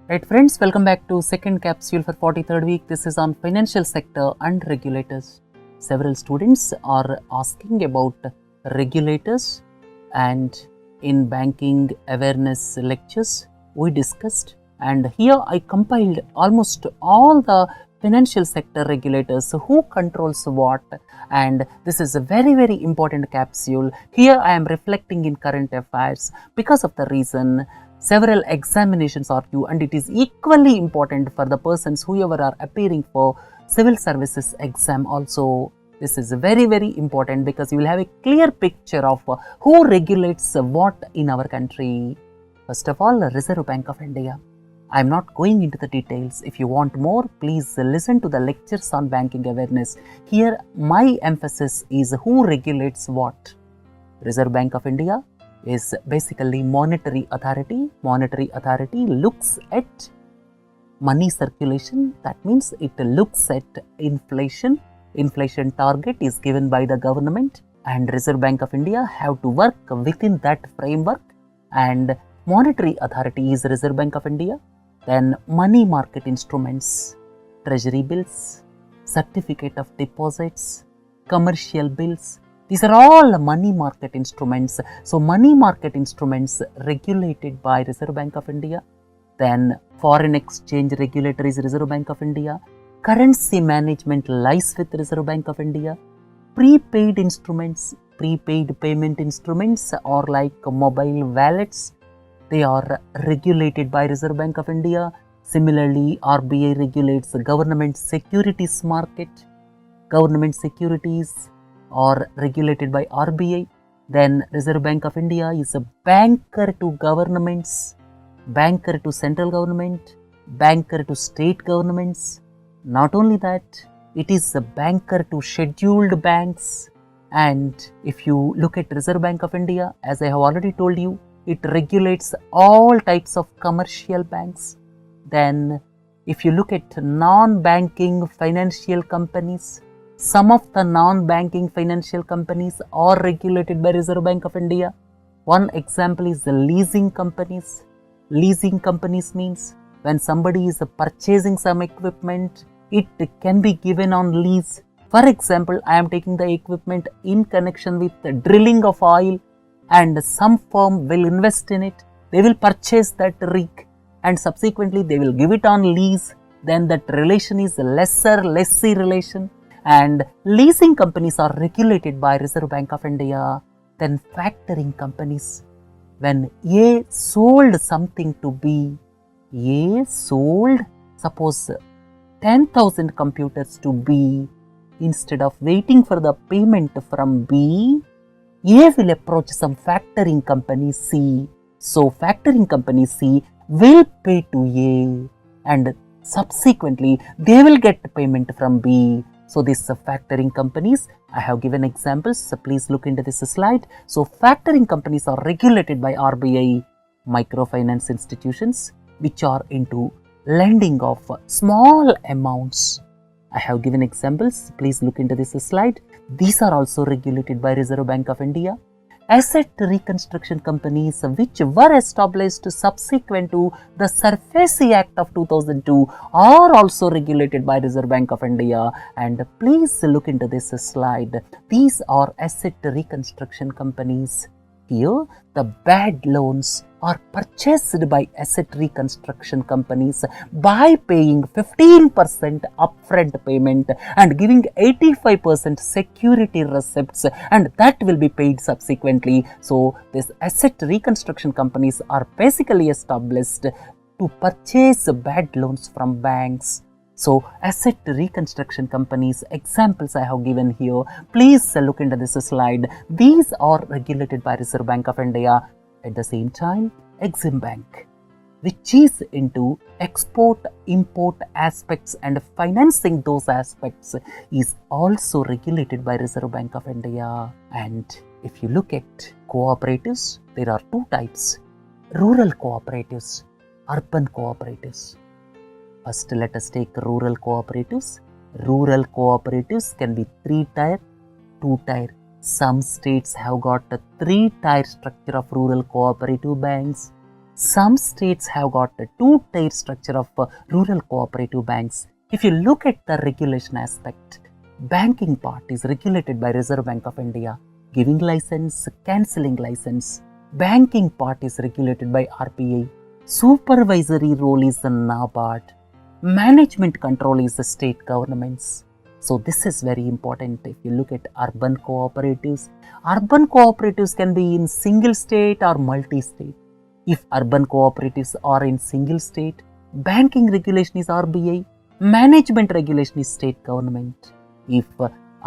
Right friends, welcome back to second capsule for 43rd week. This is on financial sector and regulators. Several students are asking about regulators, and in banking awareness lectures we discussed, and here I compiled almost all the financial sector regulators, so who controls what, and this is a very important capsule. Here I am reflecting in current affairs because of the reason several examinations are due, and it is equally important for the persons whoever are appearing for civil services exam also. This is very important because you will have a clear picture of who regulates what in our country. First of all, Reserve Bank of India. I am not going into the details. If you want more, please listen to the lectures on banking awareness. Here my emphasis is who regulates what. Reserve Bank of India is basically monetary authority. Monetary authority looks at money circulation. That means it looks at inflation. Inflation target is given by the government, and Reserve Bank of India have to work within that framework, and monetary authority is Reserve Bank of India. Then money market instruments, treasury bills, certificate of deposits, commercial bills. These are all money market instruments. So money market instruments regulated by Reserve Bank of India. Then foreign exchange regulator is Reserve Bank of India. Currency management lies with Reserve Bank of India. Prepaid instruments, prepaid payment instruments are like mobile wallets. They are regulated by Reserve Bank of India. Similarly, RBI regulates the government securities market. Government securities are regulated by RBI. Then Reserve Bank of India is a banker to governments, banker to central government, banker to state governments. Not only that, it is a banker to scheduled banks. And if you look at Reserve Bank of India, as I have already told you, it regulates all types of commercial banks. Then if you look at non-banking financial companies, some of the non-banking financial companies are regulated by Reserve Bank of India. One example is the leasing companies. Leasing companies means when somebody is purchasing some equipment, it can be given on lease. For example, I am taking the equipment in connection with the drilling of oil, and some firm will invest in it. They will purchase that rig and subsequently they will give it on lease. Then that relation is a lessee relation, and leasing companies are regulated by Reserve Bank of India. Then factoring companies. When A sold something to B, A sold, suppose 10,000 computers to B, instead of waiting for the payment from B, A will approach some factoring company C. So factoring company C will pay to A, and subsequently they will get payment from B. So these factoring companies, I have given examples, so please look into this slide. So factoring companies are regulated by RBI. Microfinance institutions which are into lending of small amounts, I have given examples, please look into this slide. These are also regulated by Reserve Bank of India. Asset reconstruction companies which were established subsequent to the SARFAESI Act of 2002 are also regulated by Reserve Bank of India, and please look into this slide. These are asset reconstruction companies. Here, the bad loans are purchased by asset reconstruction companies by paying 15% upfront payment and giving 85% security receipts, and that will be paid subsequently. So, these asset reconstruction companies are basically established to purchase bad loans from banks. So, asset reconstruction companies, examples I have given here, please look into this slide. These are regulated by Reserve Bank of India. At the same time, Exim Bank, which is into export-import aspects and financing those aspects, is also regulated by Reserve Bank of India. And if you look at cooperatives, there are two types: rural cooperatives, urban cooperatives. First, let us take rural cooperatives. Rural cooperatives can be 3-tier, 2-tier. Some states have got a 3-tier structure of rural cooperative banks. Some states have got a two-tier structure of rural cooperative banks. If you look at the regulation aspect, banking part is regulated by Reserve Bank of India, giving license, cancelling license. Banking part is regulated by RBI. Supervisory role is the NABARD. Management control is the state governments. So this is very important. If you look at urban cooperatives can be in single state or multi-state. If urban cooperatives are in single state, banking regulation is RBI, management regulation is state government. If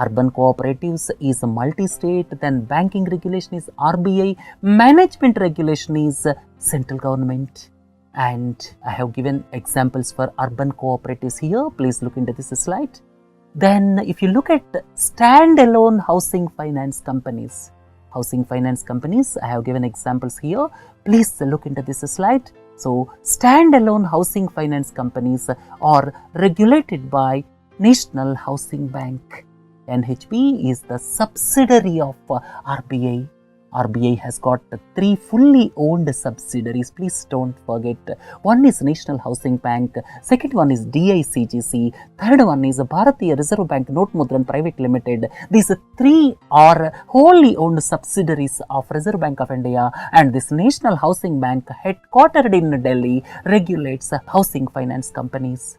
urban cooperatives is multi-state, then banking regulation is RBI, management regulation is central government. And I have given examples for urban cooperatives here. Please look into this slide. Then if you look at standalone housing finance companies, I have given examples here. Please look into this slide. So standalone housing finance companies are regulated by National Housing Bank. NHB is the subsidiary of RBI. RBI has got 3 fully owned subsidiaries. Please don't forget. One is National Housing Bank, second one is DICGC, third one is Bharatiya Reserve Bank Note Mudran Private Limited. These 3 are wholly owned subsidiaries of Reserve Bank of India, and this National Housing Bank, headquartered in Delhi, regulates housing finance companies.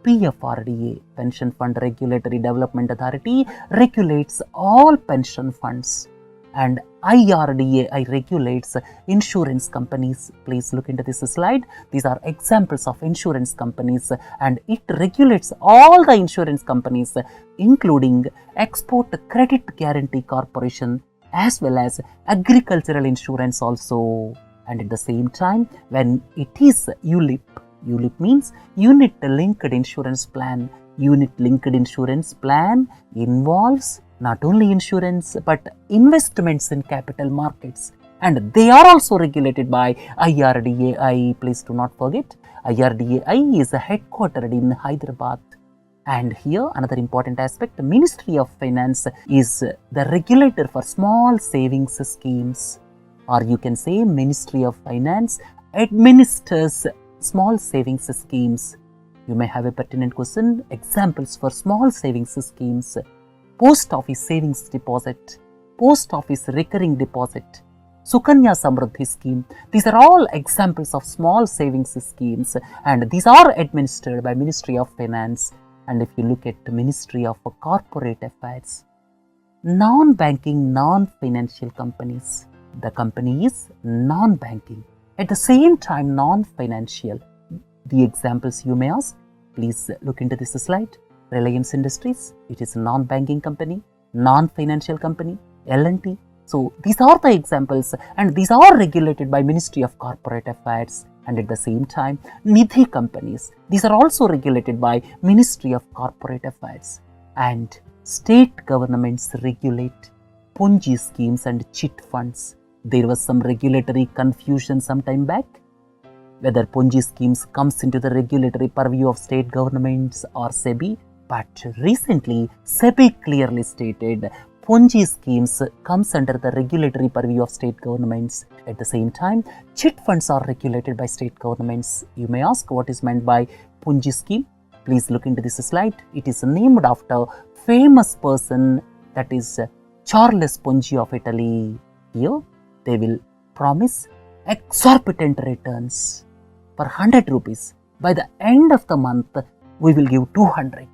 PFRDA, Pension Fund Regulatory Development Authority, regulates all pension funds. And IRDAI regulates insurance companies. Please look into this slide. These are examples of insurance companies, and it regulates all the insurance companies, including Export Credit Guarantee Corporation as well as agricultural insurance also. And at the same time, when it is ULIP means Unit Linked Insurance Plan. Unit Linked Insurance Plan involves not only insurance but investments in capital markets, and they are also regulated by IRDAI. Please do not forget, IRDAI is headquartered in Hyderabad. And here another important aspect, Ministry of Finance is the regulator for small savings schemes, or you can say Ministry of Finance administers small savings schemes. You may have a pertinent question. Examples for small savings schemes: Post Office Savings Deposit, Post Office Recurring Deposit, Sukanya Samruddhi Scheme. These are all examples of small savings schemes, and these are administered by Ministry of Finance. And if you look at the Ministry of Corporate Affairs, non-banking, non-financial companies. The company is non-banking, at the same time non-financial. The examples you may ask, please look into this slide. Reliance Industries, it is a non-banking company, non-financial company. L&T. So these are the examples, and these are regulated by Ministry of Corporate Affairs. And at the same time, Nidhi companies, these are also regulated by Ministry of Corporate Affairs. And state governments regulate Ponzi schemes and chit funds. There was some regulatory confusion some time back, whether Ponzi schemes comes into the regulatory purview of state governments or SEBI. But recently, SEBI clearly stated Ponzi schemes comes under the regulatory purview of state governments. At the same time, chit funds are regulated by state governments. You may ask, what is meant by Ponzi scheme? Please look into this slide. It is named after famous person, that is Charles Ponzi of Italy. Here, they will promise exorbitant returns. For 100 rupees, by the end of the month, we will give 200.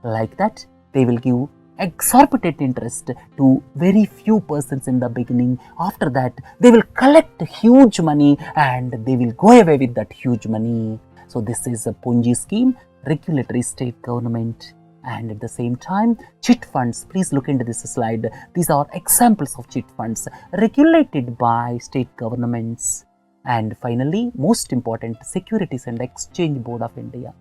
Like that, they will give exorbitant interest to very few persons in the beginning. After that, they will collect huge money and they will go away with that huge money. So this is a Ponzi scheme, regulatory state government. And at the same time, chit funds, please look into this slide. These are examples of chit funds regulated by state governments. And finally, most important, Securities and Exchange Board of India.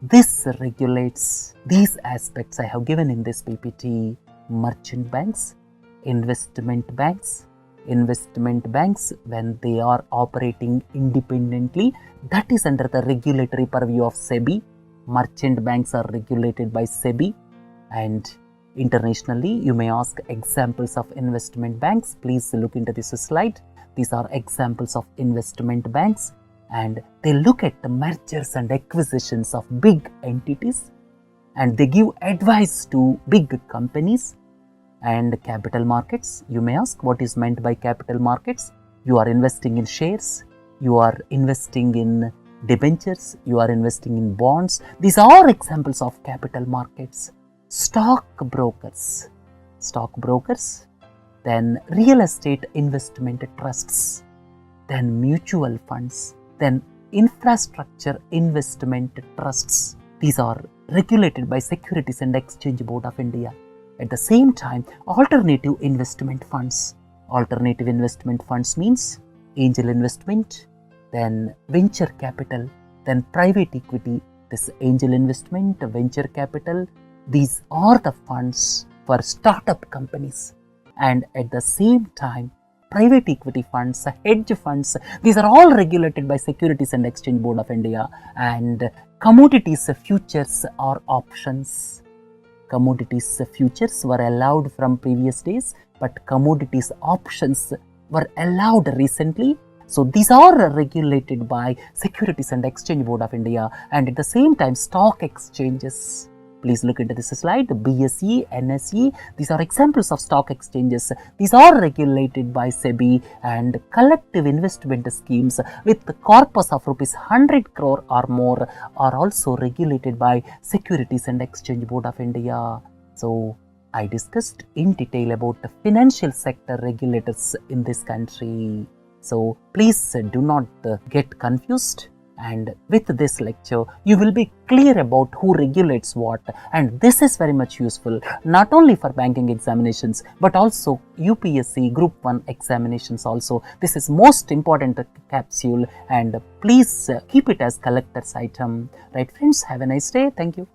This regulates these aspects I have given in this PPT. Merchant banks, investment banks. Investment banks, when they are operating independently, that is under the regulatory purview of SEBI. Merchant banks are regulated by SEBI. And internationally, you may ask examples of investment banks. Please look into this slide. These are examples of investment banks. and they look at the mergers and acquisitions of big entities, and they give advice to big companies. And capital markets, you may ask, what is meant by capital markets? You are investing in shares, you are investing in debentures, you are investing in bonds. These are examples of capital markets. Stockbrokers, then real estate investment trusts, then mutual funds, then infrastructure investment trusts. These are regulated by Securities and Exchange Board of India. At the same time, alternative investment funds. Alternative investment funds means angel investment, then venture capital, then private equity. This angel investment, venture capital, these are the funds for startup companies. And at the same time, private equity funds, hedge funds, these are all regulated by Securities and Exchange Board of India. And commodities futures or options. Commodities futures were allowed from previous days, but commodities options were allowed recently. So these are regulated by Securities and Exchange Board of India, and at the same time stock exchanges. Please look into this slide. BSE, NSE, these are examples of stock exchanges. These are regulated by SEBI, and collective investment schemes with the corpus of rupees 100 crore or more are also regulated by Securities and Exchange Board of India. So I discussed in detail about the financial sector regulators in this country. So please do not get confused. And with this lecture, you will be clear about who regulates what, and this is very much useful not only for banking examinations but also UPSC Group 1 examinations also. This is most important capsule, and please keep it as collector's item. Right friends, have a nice day. Thank you.